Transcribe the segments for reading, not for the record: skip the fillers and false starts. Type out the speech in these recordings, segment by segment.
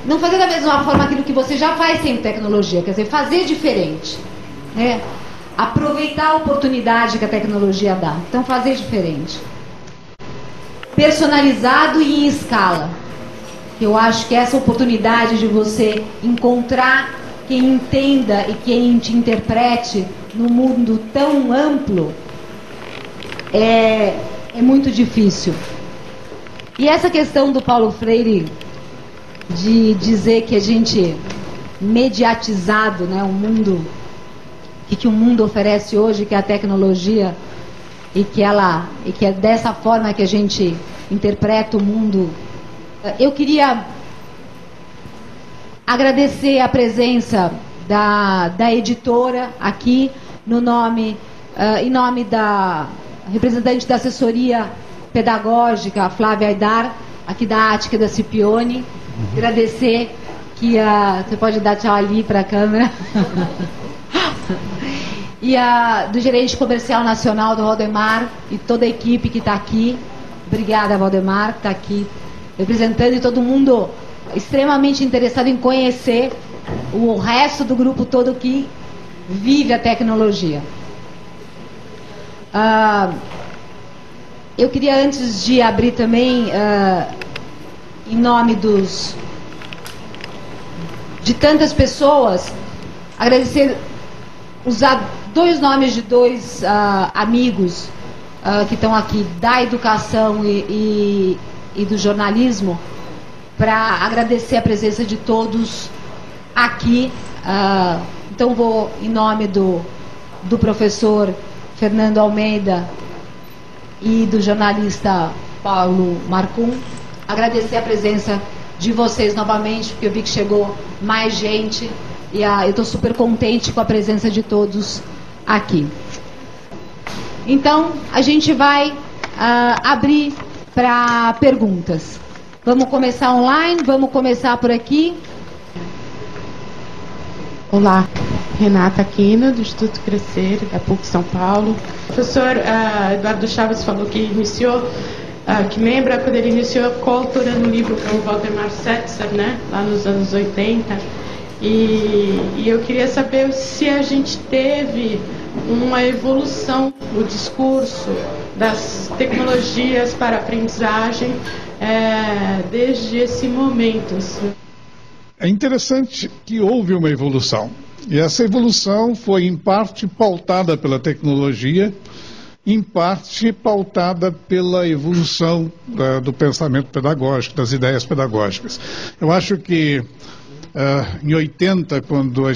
não fazer da mesma forma aquilo que você já faz sem tecnologia, quer dizer, fazer diferente, né? Aproveitar a oportunidade que a tecnologia dá. Então, fazer diferente. Personalizado e em escala. Eu acho que essa oportunidade de você encontrar quem entenda e quem te interprete num mundo tão amplo é muito difícil. E essa questão do Paulo Freire de dizer que a gente mediatizado, né, o mundo que o mundo oferece hoje, que é a tecnologia, e que é dessa forma que a gente interpreta o mundo. Eu queria agradecer a presença da editora aqui, em nome da representante da assessoria pedagógica, Flávia Aidar, aqui da Ática da Scipione. Agradecer que você pode dar tchau ali para a câmera. E do gerente comercial nacional do Valdemar e toda a equipe que está aqui. Obrigada, Valdemar, que está aqui representando, e todo mundo extremamente interessado em conhecer o resto do grupo todo que vive a tecnologia. Eu queria, antes de abrir também, em nome de tantas pessoas, agradecer, usar dois nomes de dois amigos que estão aqui da educação e do jornalismo, para agradecer a presença de todos aqui. Então vou, em nome do professor Fernando Almeida e do jornalista Paulo Marcum, agradecer a presença de vocês novamente, porque eu vi que chegou mais gente e eu estou super contente com a presença de todos aqui. Então, a gente vai abrir para perguntas. Vamos começar online, vamos começar por aqui. Olá, Renata Aquino, do Instituto Crescer, da PUC São Paulo. O professor Eduardo Chaves falou que iniciou, que lembra quando ele iniciou coautorando um livro com o Waldemar Setzer, né, lá nos anos 80. E eu queria saber se a gente teve uma evolução no discurso das tecnologias para a aprendizagem desde esse momento. É interessante que houve uma evolução. E essa evolução foi, em parte, pautada pela tecnologia, em parte pautada pela evolução do pensamento pedagógico, das ideias pedagógicas. Eu acho que em 80, quando eu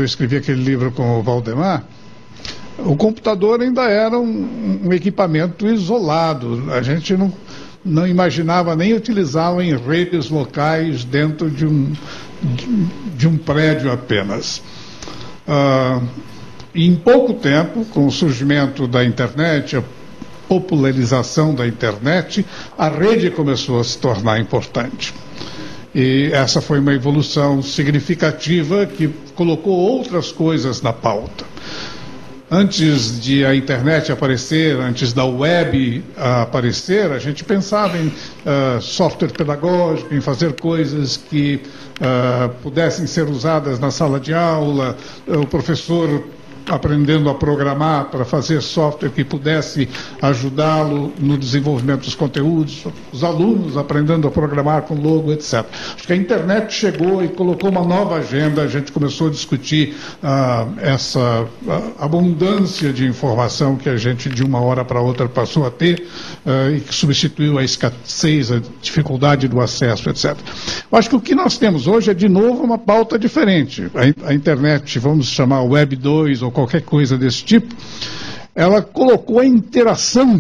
escrevi aquele livro com o Valdemar, o computador ainda era um equipamento isolado. A gente não imaginava nem utilizá-lo em redes locais dentro de um prédio apenas. Em pouco tempo, com o surgimento da internet, a popularização da internet, a rede começou a se tornar importante. E essa foi uma evolução significativa que colocou outras coisas na pauta. Antes de a internet aparecer, antes da web aparecer, a gente pensava em software pedagógico, em fazer coisas que pudessem ser usadas na sala de aula, o professor aprendendo a programar para fazer software que pudesse ajudá-lo no desenvolvimento dos conteúdos, os alunos aprendendo a programar com logo, etc. Acho que a internet chegou e colocou uma nova agenda, a gente começou a discutir essa abundância de informação que a gente de uma hora para outra passou a ter e que substituiu a escassez, a dificuldade do acesso, etc. Eu acho que o que nós temos hoje é, de novo, uma pauta diferente. A internet, vamos chamar Web 2 ou qualquer coisa desse tipo, ela colocou a interação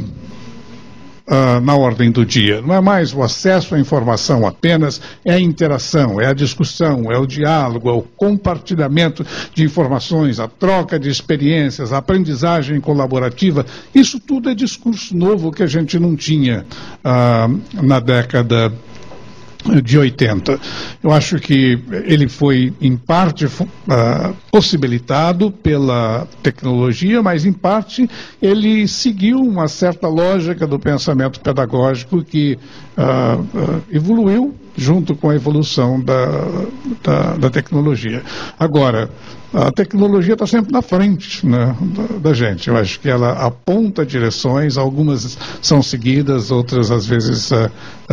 na ordem do dia. Não é mais o acesso à informação apenas, é a interação, é a discussão, é o diálogo, é o compartilhamento de informações, a troca de experiências, a aprendizagem colaborativa. Isso tudo é discurso novo que a gente não tinha na década de 80. Eu acho que ele foi, em parte, possibilitado pela tecnologia, mas, em parte, ele seguiu uma certa lógica do pensamento pedagógico que evoluiu junto com a evolução da tecnologia. Agora, a tecnologia está sempre na frente, né, da gente. Eu acho que ela aponta direções, algumas são seguidas, outras às vezes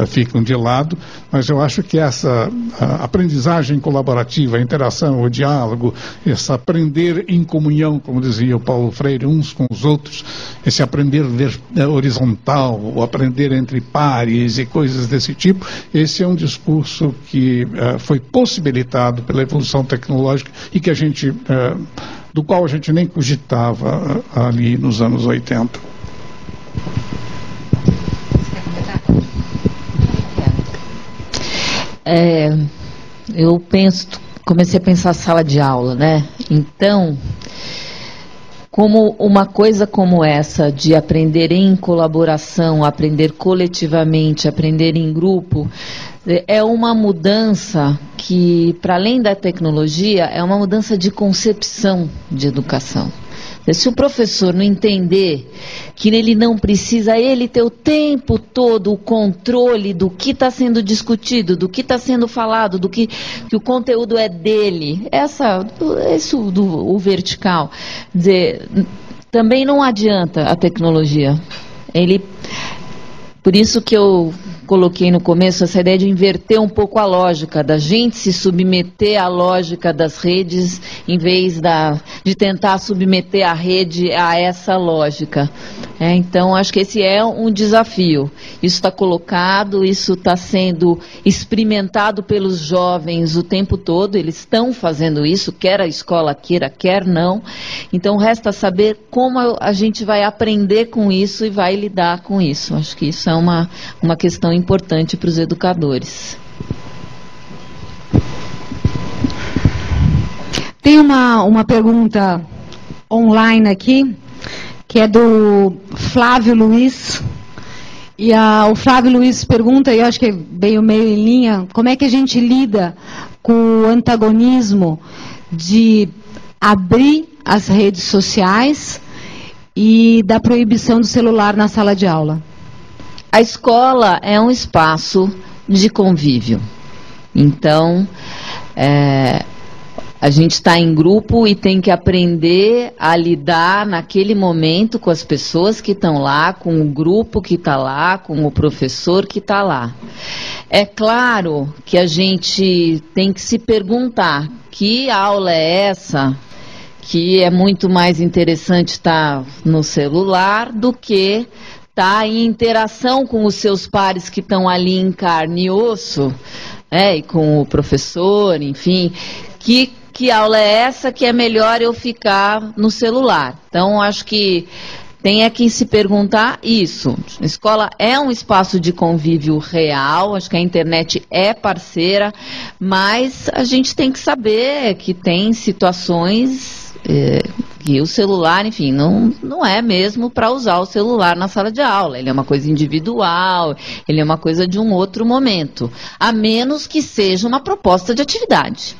ficam de lado, mas eu acho que essa aprendizagem colaborativa, a interação, o diálogo, esse aprender em comunhão, como dizia o Paulo Freire, uns com os outros, esse aprender horizontal, o aprender entre pares e coisas desse tipo, esse é um discurso que foi possibilitado pela evolução tecnológica e que do qual a gente nem cogitava ali nos anos 80. Eu comecei a pensar sala de aula, né? Então, como uma coisa como essa, de aprender em colaboração, aprender coletivamente, aprender em grupo, é uma mudança que, para além da tecnologia, é uma mudança de concepção de educação. Se o professor não entender que ele não precisa ele ter o tempo todo o controle do que está sendo discutido, do que está sendo falado, do que o conteúdo é dele, o vertical, dizer, também não adianta a tecnologia. Por isso que eu coloquei no começo essa ideia de inverter um pouco a lógica, da gente se submeter à lógica das redes, em vez de tentar submeter a rede a essa lógica. Então, acho que esse é um desafio. Isso está colocado, isso está sendo experimentado pelos jovens o tempo todo, eles estão fazendo isso, quer a escola queira, quer não. Então, resta saber como a gente vai aprender com isso e vai lidar com isso. Acho que isso é uma questão importante para os educadores. Tem uma pergunta online aqui, que é do Flávio Luiz. E o Flávio Luiz pergunta, e eu acho que veio meio em linha, como é que a gente lida com o antagonismo de abrir as redes sociais e da proibição do celular na sala de aula? A escola é um espaço de convívio. Então, a gente está em grupo e tem que aprender a lidar naquele momento com as pessoas que estão lá, com o grupo que está lá, com o professor que está lá. É claro que a gente tem que se perguntar, que aula é essa? Que é muito mais interessante estar no celular do que estar em interação com os seus pares que estão ali em carne e osso, e com o professor, enfim, que aula é essa que é melhor eu ficar no celular? Então, acho que tem que se perguntar isso. A escola é um espaço de convívio real, acho que a internet é parceira, mas a gente tem que saber que tem situações que o celular, enfim, não é mesmo para usar o celular na sala de aula. Ele é uma coisa individual, ele é uma coisa de um outro momento, a menos que seja uma proposta de atividade.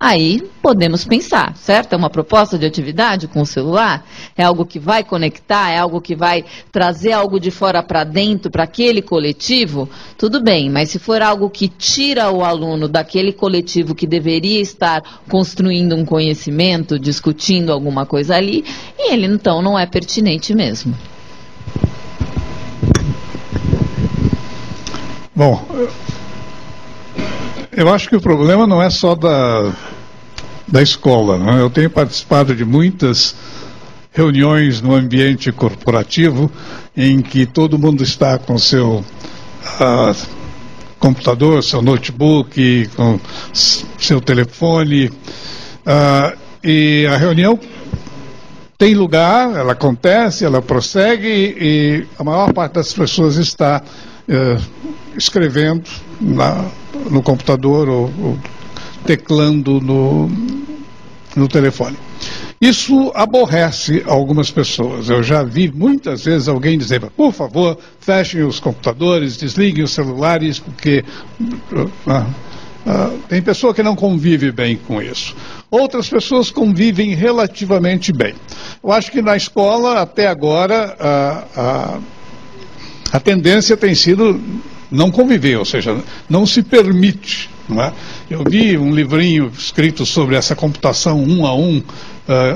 Aí podemos pensar, certo? É uma proposta de atividade com o celular? É algo que vai conectar? É algo que vai trazer algo de fora para dentro, para aquele coletivo? Tudo bem, mas se for algo que tira o aluno daquele coletivo que deveria estar construindo um conhecimento, discutindo alguma coisa ali, e ele então não é pertinente mesmo. Bom, eu acho que o problema não é só da escola, né? Eu tenho participado de muitas reuniões no ambiente corporativo em que todo mundo está com seu computador, seu notebook, com seu telefone, e a reunião tem lugar, ela acontece, ela prossegue e a maior parte das pessoas está escrevendo no computador ou teclando no telefone. Isso aborrece algumas pessoas. Eu já vi muitas vezes alguém dizer, por favor, fechem os computadores, desliguem os celulares, porque tem pessoa que não convive bem com isso. Outras pessoas convivem relativamente bem. Eu acho que na escola, até agora, a tendência tem sido não conviver, ou seja, não se permite. Não é? Eu vi um livrinho escrito sobre essa computação 1 a 1,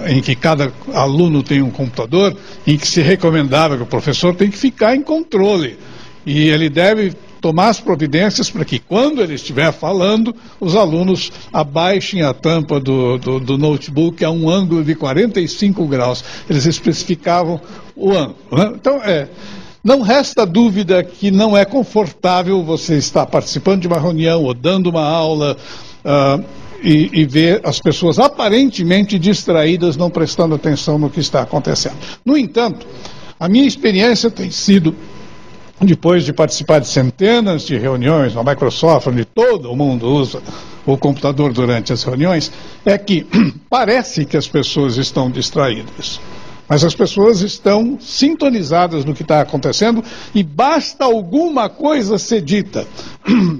em que cada aluno tem um computador, em que se recomendava que o professor tem que ficar em controle. E ele deve tomar as providências para que, quando ele estiver falando, os alunos abaixem a tampa do notebook a um ângulo de 45 graus. Eles especificavam o ângulo. Né? Então, não resta dúvida que não é confortável você estar participando de uma reunião ou dando uma aula e ver as pessoas aparentemente distraídas, não prestando atenção no que está acontecendo. No entanto, a minha experiência tem sido, depois de participar de centenas de reuniões na Microsoft, onde todo mundo usa o computador durante as reuniões, é que parece que as pessoas estão distraídas. Mas as pessoas estão sintonizadas no que está acontecendo e basta alguma coisa ser dita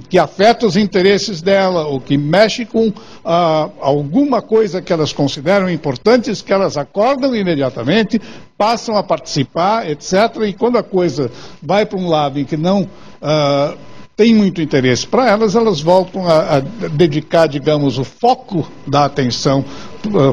que afeta os interesses dela ou que mexe com alguma coisa que elas consideram importantes, que elas acordam imediatamente, passam a participar, etc. E quando a coisa vai para um lado em que não tem muito interesse para elas, elas voltam a dedicar, digamos, o foco da atenção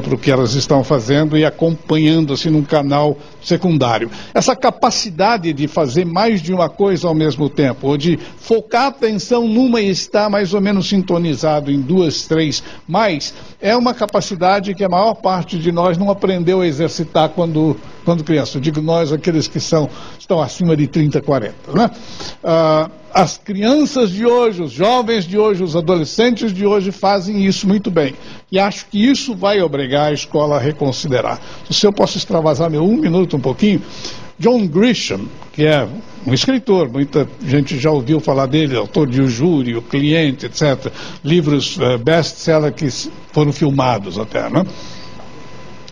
para o que elas estão fazendo e acompanhando assim num canal secundário. Essa capacidade de fazer mais de uma coisa ao mesmo tempo, ou de focar a atenção numa e estar mais ou menos sintonizado em 2, 3 mais, é uma capacidade que a maior parte de nós não aprendeu a exercitar quando criança. Eu digo nós, aqueles que estão acima de 30, 40. Né? As crianças de hoje, os jovens de hoje, os adolescentes de hoje fazem isso muito bem. E acho que isso vai obrigar a escola a reconsiderar. Se eu posso extravasar meu 1 minuto um pouquinho, John Grisham, que é um escritor, muita gente já ouviu falar dele, autor de O Júri, O Cliente, etc. Livros best-seller que foram filmados até, né?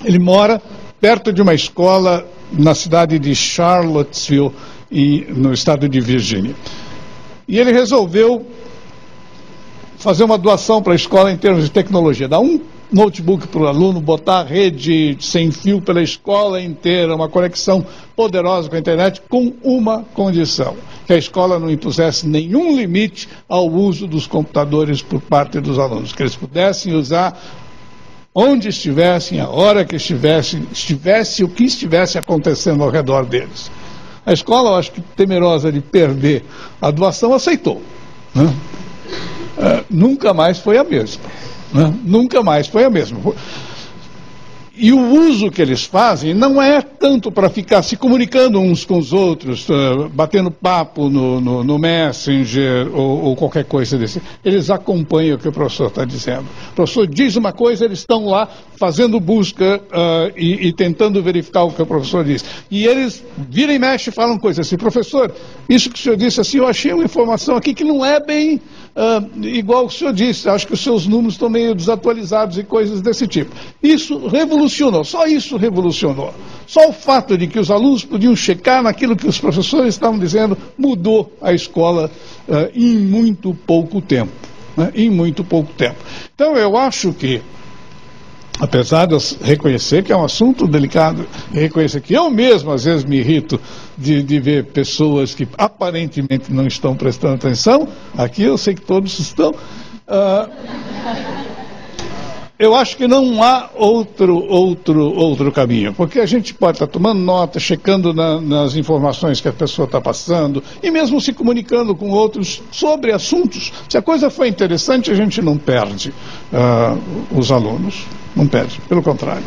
Ele mora perto de uma escola na cidade de Charlottesville, no estado de Virgínia. E ele resolveu fazer uma doação para a escola em termos de tecnologia. Dar um notebook para o aluno, botar a rede sem fio pela escola inteira, uma conexão poderosa com a internet, com uma condição: que a escola não impusesse nenhum limite ao uso dos computadores por parte dos alunos, que eles pudessem usar onde estivessem, a hora que estivesse o que estivesse acontecendo ao redor deles. A escola, eu acho que temerosa de perder a doação, aceitou. Né? Nunca mais foi a mesma. Né? Nunca mais foi a mesma. E o uso que eles fazem não é tanto para ficar se comunicando uns com os outros, batendo papo no Messenger ou qualquer coisa desse. Eles acompanham o que o professor está dizendo. O professor diz uma coisa, eles estão lá fazendo busca e tentando verificar o que o professor diz. E eles viram e mexem e falam coisas assim: professor, isso que o senhor disse assim, eu achei uma informação aqui que não é bem igual o senhor disse, acho que os seus números estão meio desatualizados e coisas desse tipo. Isso revolucionou, só isso revolucionou. Só o fato de que os alunos podiam checar naquilo que os professores estavam dizendo mudou a escola em muito pouco tempo. Né? Em muito pouco tempo. Então eu acho que, apesar de eu reconhecer que é um assunto delicado, reconhecer que eu mesmo às vezes me irrito de ver pessoas que aparentemente não estão prestando atenção, aqui eu sei que todos estão, eu acho que não há outro caminho, porque a gente pode estar tomando nota, checando nas informações que a pessoa está passando, e mesmo se comunicando com outros sobre assuntos. Se a coisa for interessante, a gente não perde os alunos, não perde, pelo contrário.